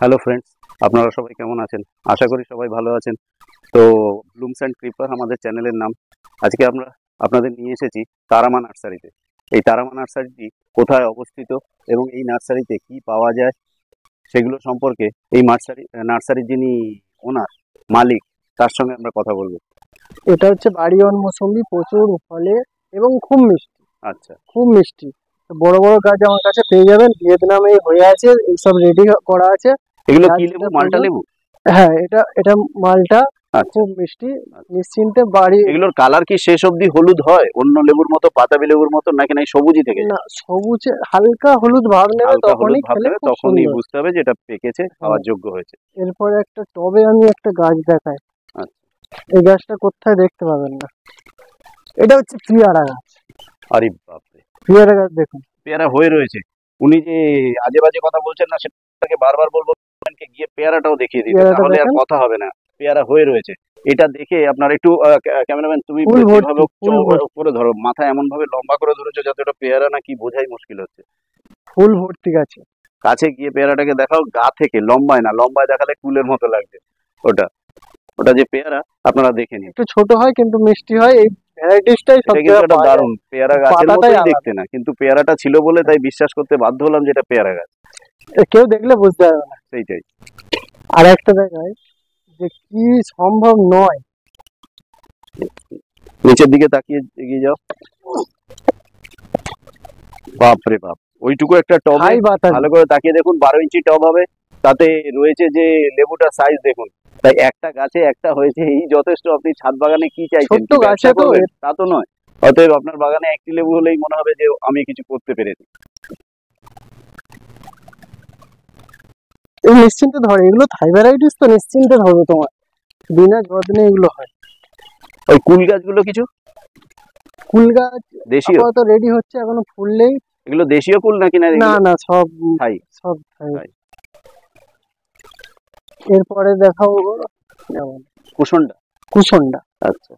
Hello friends, আপনারা সবাই কেমন আছেন? আশা করি সবাই ভালো আছেন। তো ব্লুমস অ্যান্ড ক্রিপার আমাদের চ্যানেলের নাম। আজকে আমরা আপনাদের নিয়ে এসেছি তারামা নার্সারিতে। এই তারামা নার্সারিটি কোথায় অবস্থিত এবং এই নার্সারিতে কি পাওয়া যায় সেগুলো সম্পর্কে এই নার্সারির যিনি ওনার মালিক তার সঙ্গে আমরা কথা বলবো। এটা হচ্ছে বাড়িওয়ান মৌসুম্বি, প্রচুর ফলে এবং খুব মিষ্টি, আচ্ছা, খুব মিষ্টি। তো বড় বড় গাছ আমার কাছে পেয়ে যাবেন, ভিয়েতনামে হয়ে আছে, এইসব রেডি করা আছে। এগুলো যার কি লেবু? যেটা মালটা প্রয়োজন। লেবু? হ্যাঁ, এটা মালটা, আচ্ছা, খুব মিষ্টি। আচ্ছা। নিশ্চিন্তে বাড়ি। এগুলোর কালার কি শেষ অবধি হলুদ হয় অন্য লেবুর মতো, পাতাবি লেবুর মতো, নাকি না এই সবুজই থেকে যায়? না, সবুজে হালকা হলুদ ভাব নেবে, হালকা হলুদ তখনই ভাব খেলে নেবে, খুব তখনই সুন্দর। বুঝতে হবে যে এটা পেকেছে, খাওয়ার হ্যাঁ, যোগ্য হয়েছে। এরপরে একটা টবে আমি একটা গাছ দেখাই। আচ্ছা। এই গাছটা কোথায় দেখতে পাবেন না। এটা হচ্ছে পেয়ারা গাছ। আরে বাপরে, পেয়ারা গাছ দেখুন। পেয়ারা হয়ে রয়েছে। উনি যে আজে বাজে কথা বলছেন না, সেটাকে বারবার বলবো ওনাকে গিয়ে পেয়ারাটাও দেখিয়ে দিতে, পেয়ারাটা তাহলে আর দেখেন, কথা হবে না। পেয়ারা হয়ে রয়েছে, এটা দেখে আপনার একটু ক্যামেরাম্যান তুমি ফুল যেভাবে ভর্তি, ফুল ভর্তি, করে ধরো, মাথা এমন ভাবে লম্বা করে ধরেছো যাতে ওটা পেয়ারা না কি বোঝাই মুশকিল হচ্ছে। ফুল ভর্তি গাছে। কাছে গিয়ে পেয়ারাটাকে দেখাও, গা থেকে, লম্বায় না, লম্বায় দেখালে কুলের মতো লাগবে। ওটা ওটা যে পেয়ারা আপনারা দেখে নিন। একটু ছোট হয় কিন্তু মিষ্টি হয়। এই ভ্যারাইটিসটাই সব এটা কিন্তু জায়গায় একটা পাওয়া যায়। দারুণ পেয়ারা, গাছের পাতাটাই মতোই আলাদা। দেখতে না, কিন্তু পেয়ারাটা ছিল বলে তাই বিশ্বাস করতে বাধ্য হলাম যে এটা পেয়ারা গাছ। কেউ দেখলে বুঝতে পারবে না। সেইটাই। আর একটা দেখায় যে কি সম্ভব নয়। নিচের দিকে তাকিয়ে এগিয়ে যাও। বাপ রে বাপ, ওইটুকু একটা টবে হাই বাতাবি। ভালো করে তাকিয়ে দেখুন, 12 ইঞ্চি টব হবে, তাতে রয়েছে যে লেবুটার সাইজ দেখুন। তাই একটা গাছে একটা হয়েছে, এই যথেষ্ট। আপনি ছাদ বাগানে কি চাইছেন? ছোট্ট কি গাছে ব্যবসা তো করবেন? তা তো নয়। অতএব আপনার বাগানে একটি লেবু হলেই মনে হবে যে আমি কিছু করতে পেরেছি। এই নিশ্চিন্তে ধরে, এগুলো থাই ভ্যারাইটিস, তো নিশ্চিন্তে ধরবে তোমার, বিনা যত্নে এগুলো হয়। ওই কুল গাছগুলো কিছু কুল গাছ দেশীয়? আপাতত রেডি হচ্ছে, এখনো ফুললেই। এগুলো দেশীয় কুল নাকি না না এগুলো না, সব থাই? সব থাই। থাই। এরপরে দেখাবো যেমন কুসনটা? কুসন্ডা, আচ্ছা।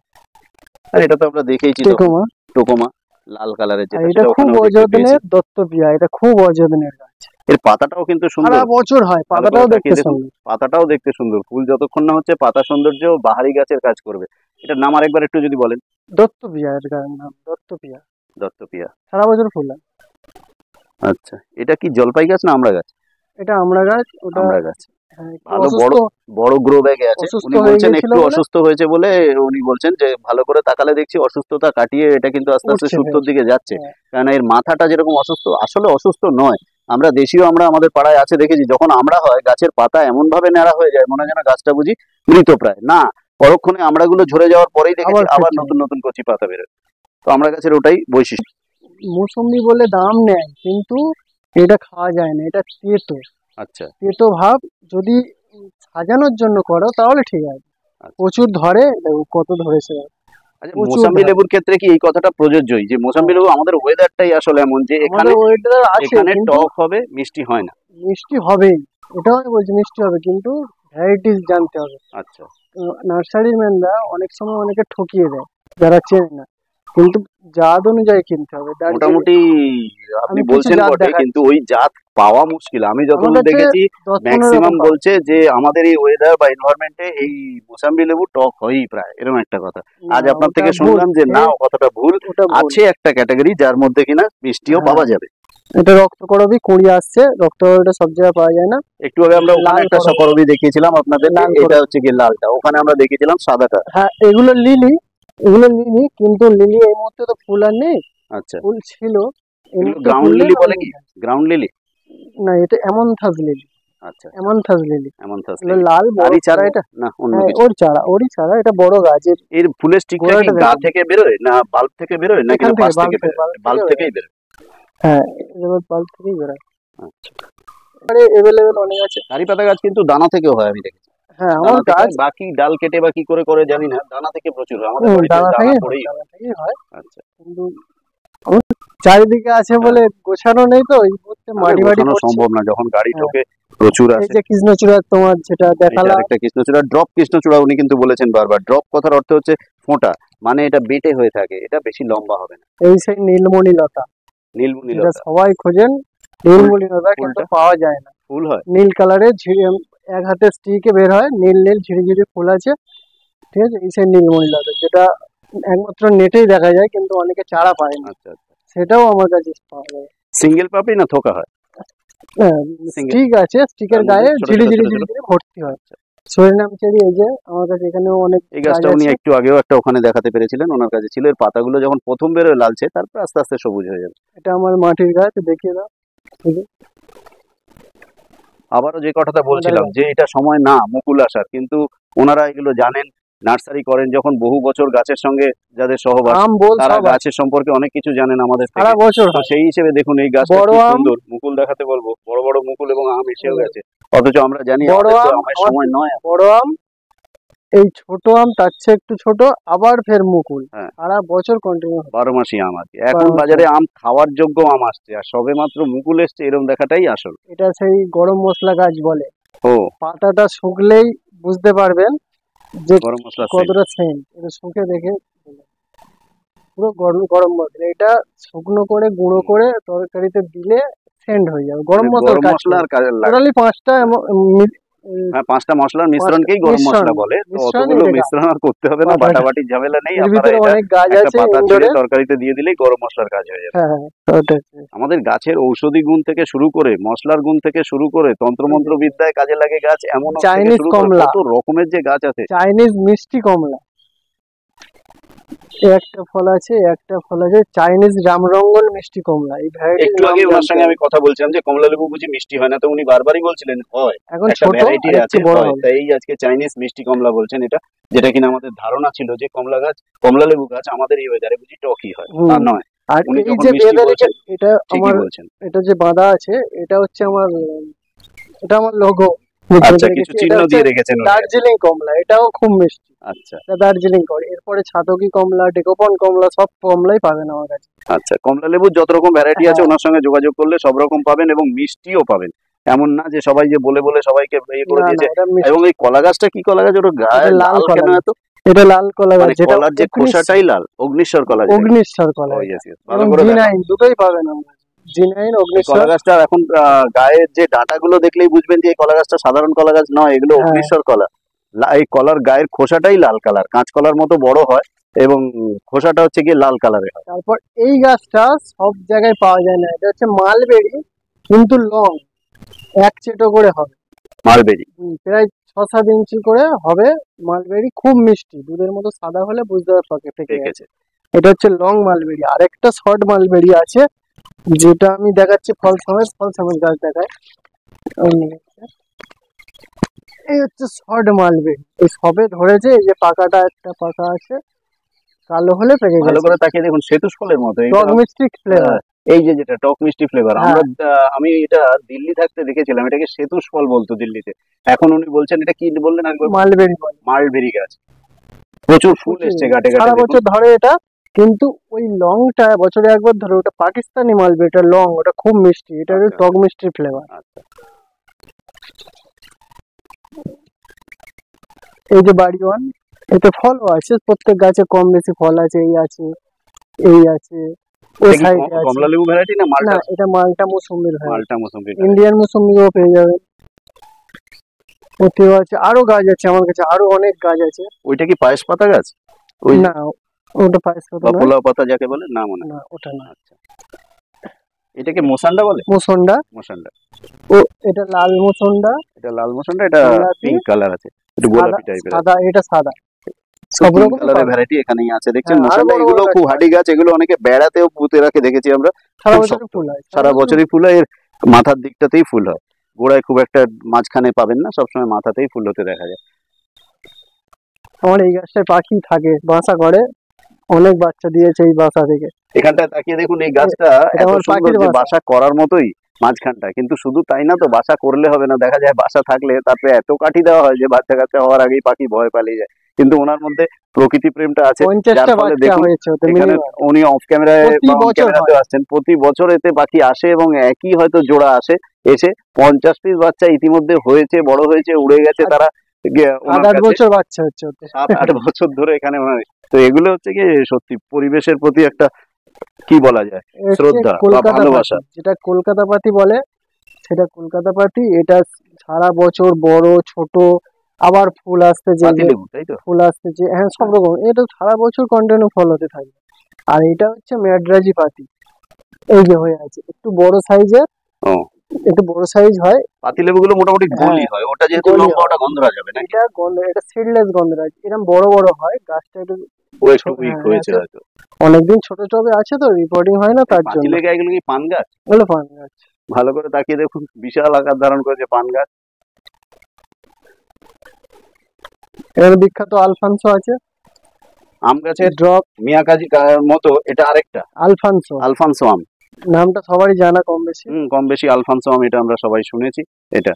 আর এটা তো আমরা দেখেইছি তখন, টেকোমা। টোকোমা, লাল কালারের আর যেটা, এটা সেটা খুব ওখানেও দেখতে পেয়েছি। অযত্নের দত্তপ্রিয়া, এটা খুব অযত্নের গাছ। এর পাতাটাও কিন্তু সারা সুন্দর, বছর হয়, ভালো করে পাতাটাও দেখতে তাকিয়ে দেখুন। সুন্দর। পাতাটাও দেখতে সুন্দর, ফুল যতক্ষণ না হচ্ছে পাতা সৌন্দর্য বাহারি গাছের কাজ করবে। এটার নাম আরেকবার একটু যদি বলেন। দত্তপ্রিয়া, এর গায়ের নাম দত্তপ্রিয়া। দত্তপিয়া। সারা বছর ফুল হয়। আচ্ছা, এটা কি জলপাই গাছ না আমড়া গাছ? এটা আমড়া গাছ, ওটা। আমড়া গাছ। হ্যাঁ, একটু ভালো অসুস্থ, বড় বড় গ্রো ব্যাগে আছে। অসুস্থ উনি হয়ে বলছেন গেছিল একটু বলে অসুস্থ হয়েছে বলে, উনি বলছেন যে ভালো করে তাকালে দেখছি অসুস্থতা কাটিয়ে এটা কিন্তু আস্তে আস্তে উঠছে সুস্থর বেশ। দিকে যাচ্ছে। হ্যাঁ, কারণ এর মাথাটা যেরকম অসুস্থ, আসলে অসুস্থ নয়। আমরা দেশীয় আমরা আমাদের পাড়ায় আছে দেখেছি, যখন আমড়া হয় গাছের পাতা এমন ভাবে ন্যাড়া হয়ে যায় মনে হয় যেন গাছটা বুঝি মৃত প্রায় না। পরক্ষণে আমড়াগুলো ঝরে যাওয়ার পরেই দেখেছি আবার আবার ফিরছে। নতুন নতুন কচি পাতা বেরোয়। তো আমড়া গাছের ওটাই বৈশিষ্ট্য। মৌসুম্বি বলে দাম নেয়, কিন্তু এটা খাওয়া যায় না, এটা তেতো। আচ্ছা, তেতো ভাব। যদি সাজানোর জন্য করো তাহলে ঠিক আছে। আচ্ছা। প্রচুর ধরে, দেখো কত ধরেছে, আচ্ছা, প্রচুর মোসাম্বি ধরে। লেবুর ক্ষেত্রে কি এই কথাটা প্রযোজ্যই যে মোসাম্বি হ্যাঁ, লেবু, আমাদের ওয়েদারটাই আসলে এমন যে এখানে আমাদের ওয়েদার আছে, এখানে কিন্তু টক হবে, মিষ্টি হয় না। মিষ্টি হবেই। এটাও আমি বলছি মিষ্টি হবে, কিন্তু ভ্যারাইটিস জানতে হবে। আচ্ছা। নার্সারি ম্যানরা অনেক সময় অনেকে ঠকিয়ে দেয়, যারা চেনে না। কিন্তু জাত অনুযায়ী কিনতে হবে। দার্জিলিং, মোটামুটি আপনি আমি কিছু বলছেন জাত বটে, কিন্তু দেখাচ্ছি। ওই জাত পাওয়া মুশকিল। আমি আমার যতদূর কাছে দেখেছি 10-15 রকম ম্যাক্সিমাম পাবে। বলছে যে আমাদের এই ওয়েদার বা এনভায়রনমেন্টে এই মোসাম্বি লেবু টক হয়ই প্রায়, এরকম একটা কথা। না, আজ আপনার ওটা থেকে ভুল। শুনলাম যে না, ও কথাটা ভুল। ওটা ভুল। আছে একটা ক্যাটাগরি যার মধ্যে কিনা মিষ্টিও হ্যাঁ, পাওয়া যাবে। এটা রক্তকরবী কুঁড়ি আসছে। রক্তকরবীটা সব জায়গায় পাওয়া যায় না। একটু আগে আমরা ওখানে লাল একটা করবী, সকরবী দেখিয়েছিলাম আপনাদেরকে, লাল এটা করবী। হচ্ছে কি লালটা, ওখানে আমরা দেখিয়েছিলাম সাদাটা। হ্যাঁ, এগুলো লিলি, এগুলো লিলি, কিন্তু লিলি এই মুহূর্তে তো ফুল আর নেই। আচ্ছা, ফুল ছিল, এই এগুলো মুহূর্তে গ্রাউন্ড ফুল নেই। লিলি বলে আমি কি? Ground lily? না, এটা অ্যামান্থাস লিলি। আচ্ছা, অ্যামান্থাস লিলি, অ্যামান্থাস এগুলো লিলি। লাল বড় তারই চারা ফুল। এটা না অন্য হ্যাঁ, কিছু? ওর চারা, ওরই চারা। এটা বড় গাছের এর ফুলের স্টিকটা কি গোড়াটা গা দেখুন। থেকে বেরোয় না বাল্ব থেকে বেরোয় নাকি এখান না থেকে, পাশ থেকে বেরোয়? বাল্ব থেকে বাল্ব বেরোয়। থেকেই বেরোয়। হ্যাঁ, এবার বাল্ব থেকেই বেরোয়। আচ্ছা। আরে এভেলেবেল অনেক আছে। কারি পাতা গাছ কিন্তু দানা থেকেও হয়, আমি দেখেছি। হ্যাঁ, আমার দানা থেকে গাছ। হয়, বাকি ডাল কেটে বা কি করে করে জানি না, দানা থেকে প্রচুর হয় আমাদের বাড়িতে, দানা দানা থেকেই হয়, পড়েই হয়। দানা থেকেই হয়। আচ্ছা। কিন্তু আমার চারিদিকে আছে হ্যাঁ, বলে গোছানো নেই, তো এই মুহূর্তে তাহলে মাটি বাড়ি গোছানো করছে। সম্ভব না, যখন গাড়ি হ্যাঁ, ঢোকে প্রচুর এই আসে। যে কৃষ্ণচূড়া তোমার যেটা এটা দেখালাম। আরেকটা কৃষ্ণচূড়া, ড্রপ কৃষ্ণচূড়া উনি কিন্তু বলেছেন বারবার। ড্রপ কথার অর্থ হচ্ছে ফোঁটা, মানে এটা বেটে হয়ে থাকে, এটা বেশি লম্বা হবে না। এই সেই নীলমণি লতা, নীলমণি যেটা লতা। সবাই খোঁজেন, নীলমণি লতা, কিন্তু ফুলটা? পাওয়া যায় না। ফুল হয়। নীল কালারের এক হাতে স্টিকে বের হয়, নীল নীল ঝিরিঝিরি ফুল আছে, ঠিক আছে, এই সেই নীলমণি, যেটা একমাত্র নেটেই দেখা যায়, কিন্তু অনেকে চারা পায় না, আচ্ছা আচ্ছা, সেটাও আমার কাছে পাওয়া যায়। সিঙ্গেল পাপড়ি না থোকা হয়? Single? স্টিক আছে, স্টিকের তার মধ্যে গায়ে ছোট ছোট ঝিরিঝিরি ছোট ছোট? ঝিরিঝিরি ভর্তি হয়। আচ্ছা, সরিনাম চেরি, এই যে আমার কাছে এখানেও অনেক এই গাছ গাছটা উনি আছে। একটু আগেও একটা ওখানে দেখাতে পেরেছিলেন, ওনার কাছে ছিল। এর পাতাগুলো যখন প্রথম বেরোয় লালচে, তারপর আস্তে আস্তে সবুজ হয়ে যাবে। এটা আমার মাটির গাছ, দেখিয়ে দাও। এই যে আবারও যে কথাটা বলছিলাম গাছ। যে এটা সময় না মুকুল আসার, কিন্তু ওনারা এগুলো জানেন, নার্সারি করেন যখন, বহু বছর গাছের সঙ্গে যাদের সহবাস, আম বল তারা সব আছে, গাছের সম্পর্কে অনেক কিছু জানেন আমাদের সারা থেকে। বছর তো হয়। সেই হিসেবে দেখুন এই গাছটা বড় কি আম, সুন্দর, মুকুল দেখাতে বলবো, বড় বড় মুকুল এবং আম এসেও গেছে, অথচ আমরা জানি বড় আমাদের তো আম, আমের আমার সময় নয়। বড় আম, এই ছোট আম তার চেয়ে একটু ছোট, আবার ফের মুকুল, হ্যাঁ, সারা বছর কন্টিনিউ। 12 মাসি আম আর কি। এখন 12 মাসি বাজারে আম। আম খাওয়ার যোগ্য আম আসছে, আর সবে মাত্র মুকুল এসছে, এরকম দেখাটাই আসল। এটা সেই গরম মশলা গাছ বলে, ও, পাতাটা শুকলেই বুঝতে পারবেন যে গরম মশলা সেন্ট। কতটা সেন্ট, এটা শুকে দেখে পুরো গরম গরম মশলা। এটা শুকনো করে গুঁড়ো করে তরকারিতে দিলে সেন্ট হয়ে যাবে, গরম মানে মশলার গরম কাজ মশলা করে। আর কাজে লাগে। টোটালি 5টা হ্যাঁ, 5টা মশলার মিশ্রণকেই গরম মিশ্রণ, মশলা বলে। তো মিশ্রণ অতগুলো এটা গাছ মিশ্রণ আর করতে হবে না, পাতাটা। বাটাবাটির ঝামেলা নেই। এর আপনারা ভিতরে এটা অনেক গাছ একটা আছে পাতা ছিঁড়ে ইনডোরে। তরকারিতে দিয়ে দিলেই গরম মশলার কাজ হয়ে যাবে। হ্যাঁ হ্যাঁ, ওটাই। আমাদের গাছের ঔষধি গুণ থেকে শুরু করে, মশলার গুণ থেকে শুরু করে, তন্ত্রমন্ত্র বিদ্যায় কাজে লাগে গাছ, এমন থেকে চাইনিজ শুরু করে কমলা, কত রকমের যে গাছ আছে। চাইনিজ মিষ্টি কমলা, একটা ফল আছে, একটা ফল আছে চাইনিজ রামরঙ্গন মিষ্টি কমলা, এই ভ্যারাইটির একটু নাম আগে ওনার জানতে সঙ্গে আমি হবে। কথা বলছিলাম যে কমলা লেবু বুঝি মিষ্টি হয় না, তো উনি বারবারই বলছিলেন হয়, এখন একটা ছোট আর ভ্যারাইটির একটু আছে, বড় হয়। হবে। তাই এই আজকে চাইনিজ মিষ্টি কমলা বলছেন এটা, যেটা কিনা আমাদের ধারণা ছিল যে কমলা লেবু গাছ আমাদের এই ওয়েদারে বুঝি টকই হয়, তা হুম। নয়। আর উনি এই যখন যে মিষ্টি বেঁধে রেখে, বলছেন এটা ঠিকই আমার, বলছেন। এটা যে বাঁধা আছে, এটা হচ্ছে আমার, এটা আমার লোগো। আচ্ছা, কিছু এটা চিহ্ন হচ্ছে দিয়ে রেখেছেন উনি। দার্জিলিং কমলা, এটাও খুব মিষ্টি, আচ্ছা এটা দার্জিলিং করে। এরপরে ছাতকি কমলা, ডেকোপন কমলা, সব কমলাই পাবেন আমার কাছে। আচ্ছা, কমলা লেবুর যত রকম ভ্যারাইটি আছে হ্যাঁ, ওনার সঙ্গে যোগাযোগ করলে সব রকম পাবেন, এবং মিষ্টিও পাবেন। এমন না যে সবাই যে বলে বলে সবাইকে ইয়ে করে না না, দিয়েছে। এটা এবং মিষ্টি। এই কলা গাছটা কি কলা গাছ, ওটা গায়ে এটা লাল লাল কলা কেন গাছ, এত? এটা লাল কলা গাছ, মানে যেটা কলার যে খোসাটাই লাল, অগ্নিশ্বর কলা যেটা। অগ্নিশ্বর কলা, ও এটা ইয়েস ইয়েস, ভালো এবং করে দেখা। জি9 দুটোই পাবেন আমরা, জি9 এই কলা অগ্নিশ্বর। গাছটা এখন গায়ের যে ডাঁটাগুলো দেখলেই বুঝবেন যে এই কলা গাছটা সাধারণ কলা গাছ নয়, এগুলো হ্যাঁ, অগ্নিশ্বর কলা। এই কলার গায়ের খোসাটাই লাল কালার, কাঁচকলার মতো বড় হয়, এবং খোসাটা হচ্ছে গিয়ে লাল কালারের হয়। তারপর এই গাছটা সব জায়গায় পাওয়া যায় না, এটা হচ্ছে মালবেরি, কিন্তু লং, এক চেটো করে হবে। মালবেরি। প্রায় 6-7 ইঞ্চি করে হবে মালবেরি, খুব মিষ্টি, দুধের মতো সাদা হলে বুঝতে হবে পেকে গেছে। পেকেছে। এটা হচ্ছে লং মালবেরি। আর একটা শর্ট মালবেরি আছে, যেটা আমি দেখাচ্ছি ফল সমেত গাছ দেখায়। ওই নিয়ে এসছে। এই হচ্ছে শর্ট মালবেরি, এই সবে ধরেছে, এই যে পাকাটা একটা পাকা আছে, কালো হলে পেকে ভালো গেছে, করে তাকিয়ে দেখুন, সেতুস ফলের মতো এইটা। টক মিষ্টি ফ্লেভার। এই যে যেটা টক মিষ্টি ফ্লেভার, হ্যাঁ, আমি এটা দিল্লি থাকতে দেখেছিলাম, এটাকে সেতুস ফল বলতো দিল্লিতে। এখন উনি বলছেন এটা কি বললেন একবার? মালবেরি বলে। মালবেরি গাছ। প্রচুর ফুল এসছে গাটে গাটে সারা দেখুন। বছর ধরে এটা, কিন্তু ওই লংটা বছরে একবার ধরে, ওটা পাকিস্তানি মালবেরি, এটা লং, ওটা খুব মিষ্টি, এটা আচ্ছা, টক মিষ্টির ফ্লেভার। আচ্ছা। এই যে বাড়িওয়ান, এতে ফলও আছে, প্রত্যেক গাছে কম বেশি ফল আছে, এই আছে, এই আছে, ওই এটা কি সাইডে আছে। কমলা লেবু ভ্যারাইটি না না, মালটা? এটা মালটা মৌসুমির হয়, মালটা মৌসুমী। ইন্ডিয়ান মৌসুমিও পেয়ে যাবেন, ওতেও আছে। আরো গাছ আছে আমার কাছে, আরো অনেক গাছ আছে। ওইটা কি পায়েস পাতা গাছ? ওই না, ওটা পায়েস পাতা বা নয়, পোলাও পাতা যাকে বলে, না মনে হয়। না ওটা না, আচ্ছা, এটাকে মোসান্ডা বলে? মুসন্ডা। মোসান্ডা। ও, এটা লাল মুসন্ডা, এটা লাল মোসান্ডা, এটা গোলাপি, পিঙ্ক কালার আছে, একটু সাদা, গোলাপি টাইপের আছে। সাদা, এটা সাদা, সব তিন রকম কালারের ভ্যারাইটি এখানেই আছে দেখছেন। হ্যাঁ, আরো মোসান্ডা বড় এগুলো বড় খুব গাছ হাডি গাছ, এগুলো অনেকে বেড়াতেও পুঁতে রাখে দেখেছি আমরা। সারা খুব বছর শক্ত, ফুল হয়, সারা বছরই ফুল হয়। এর মাথার দিকটাতেই ফুল হয়, গোড়ায় খুব একটা মাঝখানে পাবেন না, সবসময় মাথাতেই ফুল হতে দেখা যায়। আমার এই গাছটায় পাখি থাকে, বাসা করে, অনেক বাচ্চা দিয়েছে এই বাসা থেকে। এখানটায় তাকিয়ে দেখুন, এই গাছটা এটা এত আমার সুন্দর পাখির যে বাসা। বাসা করার মতোই মাঝখানটা। কিন্তু শুধু তাই না তো, বাসা করলে হবে না, দেখা যায় বাসা থাকলে তারপরে এত কাঠি দেওয়া হয় যে বাচ্চা কাচ্চা হওয়ার আগেই পাখি ভয় পালিয়ে যায়। কিন্তু ওনার মধ্যে প্রকৃতি প্রেমটা আছে, যার 50টা ফলে বাচ্চা দেখুন হয়েছে ওতে এখানে মিনিমাম, উনি অফ ক্যামেরায় প্রতি বা অন বছর ক্যামেরাতে হয়। আসছেন, প্রতি বছর এতে পাখি আসে, এবং একই হয়তো জোড়া আসে, এসে 50 পিস বাচ্চা ইতিমধ্যে হয়েছে, বড় হয়েছে, উড়ে গেছে তারা ওনার 7-8 কাছে। বছর বাচ্চা হচ্ছে ওতে। 7-8 বছর ধরে এখানে ওনার। তো এগুলো হচ্ছে কি সত্যি পরিবেশের প্রতি একটা, কি বলা যায়, এ হচ্ছে শ্রদ্ধা বা কলকাতা ভালোবাসা। পাতি, যেটা কলকাতা পাতি বলে, সেটা কলকাতা পাতি। এটা সারা বছর বড় ছোট আবার ফুল আসতে যে পাতি লেবু তাই তো? ফুল আসতে যে হ্যাঁ সব রকম, এটা সারা বছর কন্টিনিউ ফল হতে থাকবে। আর এটা হচ্ছে ম্যাডরাজি পাতি, এই যে হয়ে আছে একটু বড় সাইজের, ও, একটু বড় সাইজ হয়। পাতি লেবুগুলো মোটামুটি হ্যাঁ, গলি হয়, ওটা যেহেতু গলি লম্বা হয়। ওটা গন্ধরাজ হবে নাকি? এটা গন্ধ, এটা সিডলেস গন্ধরাজ, এরকম বড় বড় হয় গাছটা একটু ও একটু উইক হ্যাঁ হয়েছে আছে, হয়তো। অনেকদিন ছোট টবে আছে তো রিপোর্টিং হয় না এই তার পাঁচি জন্য। লেগে এগুলো কি পান গাছ? ওগুলো পান গাছ। ভালো করে তাকিয়ে দেখুন, বিশাল আকার ধারণ করেছে পান গাছ। এখানে বিখ্যাত আলফানসো আছে, আম গাছের ড্রপ মিয়াকাজি মতো এটা আরেকটা আলফানসো, আলফানসো আম। নামটা সবারই জানা কম বেশি। কম বেশি আলফানসো আম, এটা আমরা সবাই শুনেছি। এটা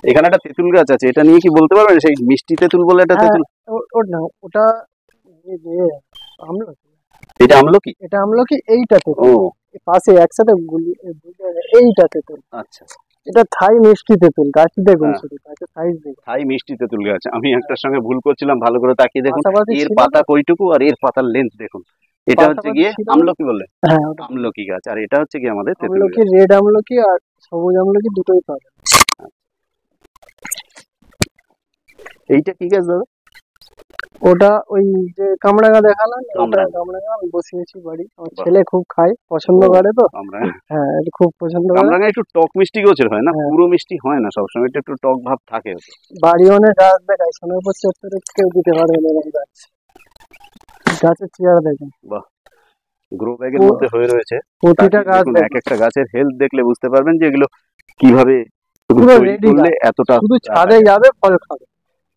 এখানে একটা তেঁতুল গাছ আছে, এটা নিয়ে কি বলতে পারবেন? সেই মিষ্টি তেঁতুল বলে একটা হ্যাঁ তেঁতুল। না ওটা আমলকি, এটা আমলকি? এটা আমলকি, এইটা ও তেঁতুল। এই পাশে একসাথে এইটা তেঁতুল। আচ্ছা। এটা থাই মিষ্টি তেঁতুল, গাছ দেখুন হ্যাঁ, শুধু গাছের সাইজ দেখুন। থাই মিষ্টি তেঁতুল গাছ। আমি একটার সঙ্গে ভুল করছিলাম, ভালো করে তাকিয়ে দেখুন। পাশাপাশি এর ছিল পাতা তো, কইটুকু আর এর পাতার লেন্থ দেখুন। এটা হচ্ছে পাশাপাশি গিয়ে ছিল না। আমলকি বললে, হ্যাঁ ওটা আমলকি গাছ, আর এটা হচ্ছে গিয়ে আমাদের তেঁতুল আমলকি, গাছ। রেড আমলকি আর সবুজ আমলকি দুটোই পাবে। এইটা কি গাছ দাদা? ওটা ওই যে কামরাঙা দেখালাম, ওটা কামরাঙা। কামরাঙা আমি বসিয়েছি বাড়ি, আমার বাহ। ছেলে খুব খায়, পছন্দ ও, করে তো। কামরাঙা। হ্যাঁ এটা খুব পছন্দ করে। কামরাঙা একটু টক মিষ্টি গোছের হয় না, হ্যাঁ পুরো মিষ্টি হয় না সবসময়, একটু একটু টক ভাব থাকে ওতে। বাড়ি অনেক গাছ দেখায়, সোনারপুর চত্বরে কেউ দিতে পারবে না এরকম গাছ। গাছের চেয়ার দেখুন, বাহ, গ্রো ব্যাগের মধ্যে হয়ে রয়েছে। প্রতিটা তাকিয়ে গাছ দেখুন, এক দেখুন একটা গাছের হেলথ দেখলে বুঝতে পারবেন যে এগুলো কিভাবে পুরো তৈরি রেডি করলে গাছ, এতটা শুধু রাখা ছাদে যায়। যাবে ফল খাবে,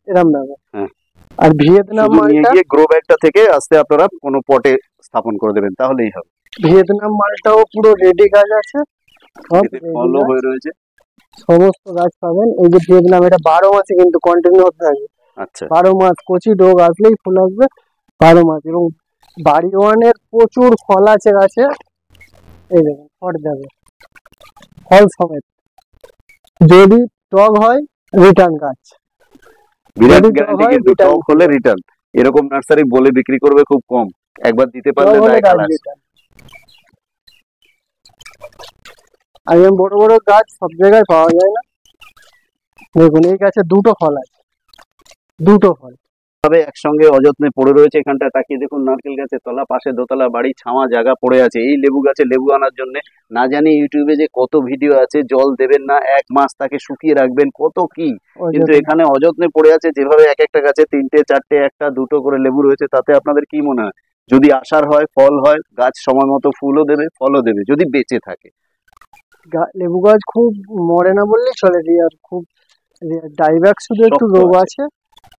এরম ব্যাপার। হ্যাঁ, আর ভিয়েতনাম শুধু নিয়ে মালটা, গিয়ে গ্রো ব্যাগটা থেকে আস্তে আপনারা কোনো পটে স্থাপন করে দেবেন, তাহলেই হবে। ভিয়েতনাম মালটাও পুরো রেডি গাছ আছে, সব এতে রেডি ফলও গাছ, হয়ে রয়েছে। সমস্ত গাছ পাবেন। এই যে ভিয়েতনাম, এটা 12 মাসে কিন্তু কন্টিনিউ হতে থাকবে, আচ্ছা, 12 মাস কচি ডোগ আসলেই ফুল আসবে 12 মাস। এবং বাড়ি ওয়ানের প্রচুর ফল আছে গাছে, এই দেখুন ফল দেবে, ফল সমেত। যদি টক হয় রিটার্ন গাছ, বিরাট যদি টক গ্যারান্টি হয় কিন্তু, রিটার্ন, টক হলে রিটার্ন। এরকম নার্সারি বলে বিক্রি করবে খুব কম, একবার দিতে টক পারলে হলে দায় গাছ খালাস। রিটার্ন। আর এরকম বড় বড় গাছ সব জায়গায় পাওয়া যায় না। দেখুন এই গাছে দুটো ফল আছে, দুটো ফল। ভাবে একসঙ্গে অযত্নে পড়ে রয়েছে। এখানটা তাকিয়ে দেখুন, নারকেল গাছের তলা, পাশে দোতলা বাড়ি, ছাওয়া জায়গা পড়ে আছে। এই লেবু গাছে লেবু আনার জন্য না জানি ইউটিউবে যে কত ভিডিও আছে, জল দেবেন না 1 মাস তাকে শুকিয়ে রাখবেন, কত কি। কিন্তু অযত্ন। এখানে অযত্নে পড়ে আছে, যেভাবে এক একটা গাছে 3টে 4টে 1টা 2টো করে লেবু রয়েছে, তাতে আপনাদের কি মনে হয়? যদি আসার হয়, ফল হয়, গাছ সময় মতো ফুলও দেবে, ফলও দেবে, যদি বেঁচে থাকে। লেবু গাছ খুব মরে না বললেই চলে, রিয়ার খুব রিয়ার। ডাইব্যাক শুধু একটু শক্ত রোগ আছে, আছে,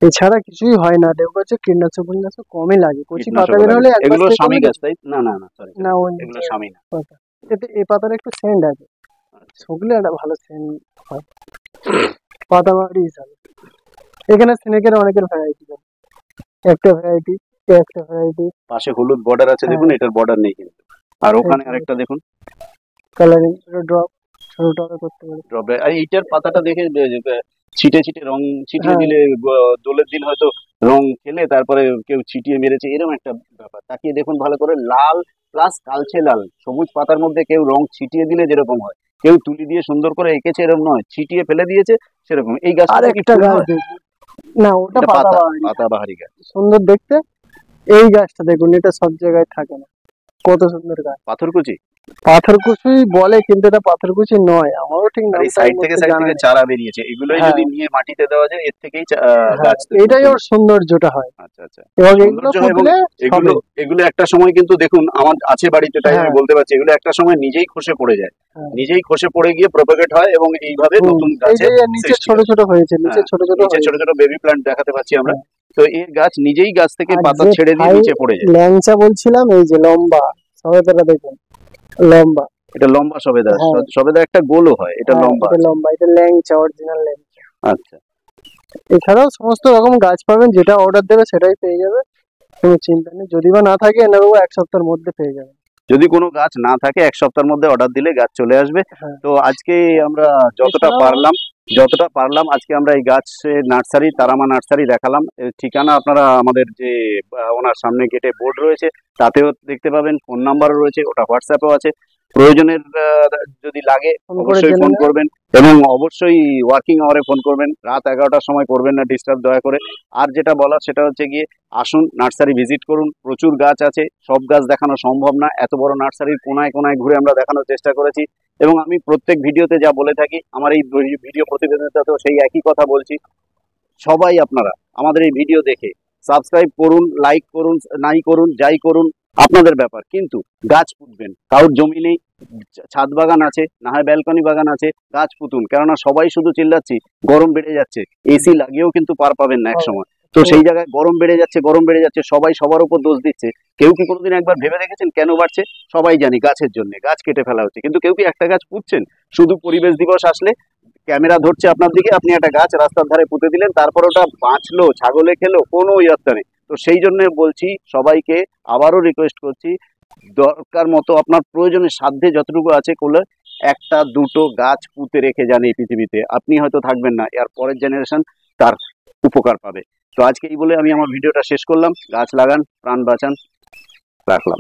এছাড়া কিছুই হয় না। লেবু গাছে কীটনাশক ফীটনাশক কমই লাগে, কচি পাতা কীটনাশকও বের লাগে হলে না। একবার এগুলো স্প্রে স্বামী করলে গাছ তাই? না না না, সরি না, সরি, ওই এগুলো যে স্বামী না। পাতা, এতে এই পাতার একটু সেন্ট আছে, আচ্ছা, শুকলে একটা ভালো সেন্ট হয় পাতা বাড়ি হিসাবে। এখানে স্নেকের অনেকের ভ্যারাইটি, একটা ভ্যারাইটি, একটা ভ্যারাইটি। পাশে হলুদ বর্ডার আছে দেখুন, হ্যাঁ এটার বর্ডার নেই কিন্তু। আর ওখানে আরেকটা দেখুন, কালারিং ড্রপ, ছোট টবে করতে পারে। ড্রপ। আর এইটার পাতাটা দেখে ছিটে ছিটে রং ছিটিয়ে হ্যাঁ দিলে, দোলের দিন হয়তো রং খেলে তারপরে কেউ ছিটিয়ে মেরেছে, এরকম একটা ব্যাপার। তাকিয়ে দেখুন ভালো করে, লাল প্লাস কালচে লাল, সবুজ পাতার মধ্যে কেউ রং ছিটিয়ে দিলে যেরকম হয়, কেউ তুলি দিয়ে সুন্দর করে এঁকেছে এরকম নয়, ছিটিয়ে ফেলে দিয়েছে সেরকম। এই আর গাছটা কি একটা ফুল গাছ হয়? দেখুন, না ওটা এটা পাতা পাতা, বাহারি, পাতাবাহারি গাছ। সুন্দর দেখতে। এই গাছটা দেখুন, এটা সব জায়গায় থাকে না, কত সুন্দর গাছ। পাথরকুচি। পাথরকুচি বলে কিন্তু এটা পাথরকুচি নয়, আমারও ঠিক আর এই নামটা এই সাইড থেকে মুহূর্তে সাইড জানা থেকে নেই। চারা বেরিয়েছে, এগুলোই হ্যাঁ যদি নিয়ে মাটিতে দেওয়া যায়, এর থেকেই হ্যাঁ, গাছ এটাই নতুন। ওর সৌন্দর্যটা হয়। আচ্ছা আচ্ছা, এবং এগুলো সৌন্দর্য হয়। এবং ফুটলে এগুলো হবে। এগুলো একটা সময় কিন্তু দেখুন, আমার আছে বাড়িতে তাই আমি হ্যাঁ বলতে পারছি, এগুলো একটা সময় নিজেই খসে পড়ে যায়, হ্যাঁ নিজেই খসে পড়ে গিয়ে প্রোপাগেট হয় এবং এইভাবে নতুন এই যে গাছের এর নিচে সৃষ্টি ছোট হয়। ছোট হয়েছে, নিচে হ্যাঁ, ছোট ছোট নিচে ছোট হয়েছে। ছোট বেবি প্ল্যান্ট দেখাতে পাচ্ছি আমরা। হ্যাঁ, তো এর গাছ নিজেই গাছ থেকে আর পাতা যে ছেড়ে দিয়ে থাই নিচে পড়ে যায়। ল্যাংচা বলছিলাম, এই যে লম্বা সবেদাটা দেখুন, লম্বা। এটা লম্বা সবেদা। হ্যাঁ সবেদা একটা গোলও হয়, এটা হ্যাঁ লম্বা এটা আছে। লম্বা, এটা ল্যাংচা, অরিজিনাল ল্যাংচা। আচ্ছা, এছাড়াও সমস্ত রকম গাছ পাবেন, যেটা অর্ডার দেবে সেটাই পেয়ে যাবে, কোনো চিন্তা নেই। যদি বা না থাকে এনে দেবো, 1 সপ্তাহের মধ্যে পেয়ে যাবে। যদি কোনো গাছ না থাকে 1 সপ্তাহের মধ্যে অর্ডার দিলে গাছ চলে আসবে। হ্যাঁ তো আজকে আমরা যতটা এছাড়াও পারলাম যতটা পারলাম আজকে আমরা এই গাছ নার্সারি, তারামা নার্সারি দেখালাম। এর ঠিকানা আপনারা আমাদের যে ওনার সামনে গেটে বোর্ড রয়েছে তাতেও দেখতে পাবেন, ফোন নাম্বারও রয়েছে, ওটা হোয়াটসঅ্যাপেও আছে। প্রয়োজনের যদি লাগে ফোন করে অবশ্যই জেনে ফোন নেবেন। করবেন, এবং অবশ্যই ওয়ার্কিং আওয়ারে ফোন করবেন, রাত 11টার সময় করবেন না ডিস্টার্ব দয়া করে। আর যেটা বলার সেটা হচ্ছে গিয়ে আসুন নার্সারি ভিজিট করুন, প্রচুর গাছ আছে, সব গাছ দেখানো সম্ভব না, এত বড় নার্সারির কোনায় কোনায় ঘুরে আমরা দেখানোর চেষ্টা করেছি। এবং আমি প্রত্যেক ভিডিওতে যা বলে থাকি, আমার এই ভিডিও প্রতিবেদনটাতেও সেই একই কথা বলছি। সবাই আপনারা আমাদের এই ভিডিও দেখে সাবস্ক্রাইব করুন, লাইক করুন, নাই করুন, যাই করুন আপনাদের ব্যাপার, কিন্তু গাছ পুঁতবেন। কারোর জমি নেই, ছাদ বাগান আছে, না হয় ব্যালকনি বাগান আছে, গাছ পুতুন। কেননা সবাই শুধু চিল্লাচ্ছি গরম বেড়ে যাচ্ছে, এসি লাগিয়েও কিন্তু পার পাবেন না এক সময়। তো সেই জায়গায় গরম বেড়ে যাচ্ছে, গরম বেড়ে যাচ্ছে, সবাই সবার উপর দোষ দিচ্ছে। কেউ কি কোনোদিন একবার ভেবে দেখেছেন কেন বাড়ছে? সবাই জানি গাছের জন্য, গাছ কেটে ফেলা হচ্ছে, কিন্তু কেউ কি একটা গাছ পুঁতছেন? শুধু পরিবেশ দিবস আসলে ক্যামেরা ধরছে আপনার দিকে, আপনি একটা গাছ রাস্তার ধারে পুঁতে দিলেন, তারপর ওটা বাঁচলো, ছাগলে খেলো, কোনো ইয়াত্তা নেই। তো সেই জন্য বলছি সবাইকে, আবারও রিকোয়েস্ট করছি, দরকার মতো আপনার প্রয়োজনের সাধ্যে যতটুকু আছে করলে একটা দুটো গাছ পুঁতে রেখে যান এই পৃথিবীতে। আপনি হয়তো থাকবেন না, এর পরের জেনারেশন তার উপকার পাবে। তো আজকে এই বলে আমি আমার ভিডিওটা শেষ করলাম। গাছ লাগান, প্রাণ বাঁচান, রাখলাম।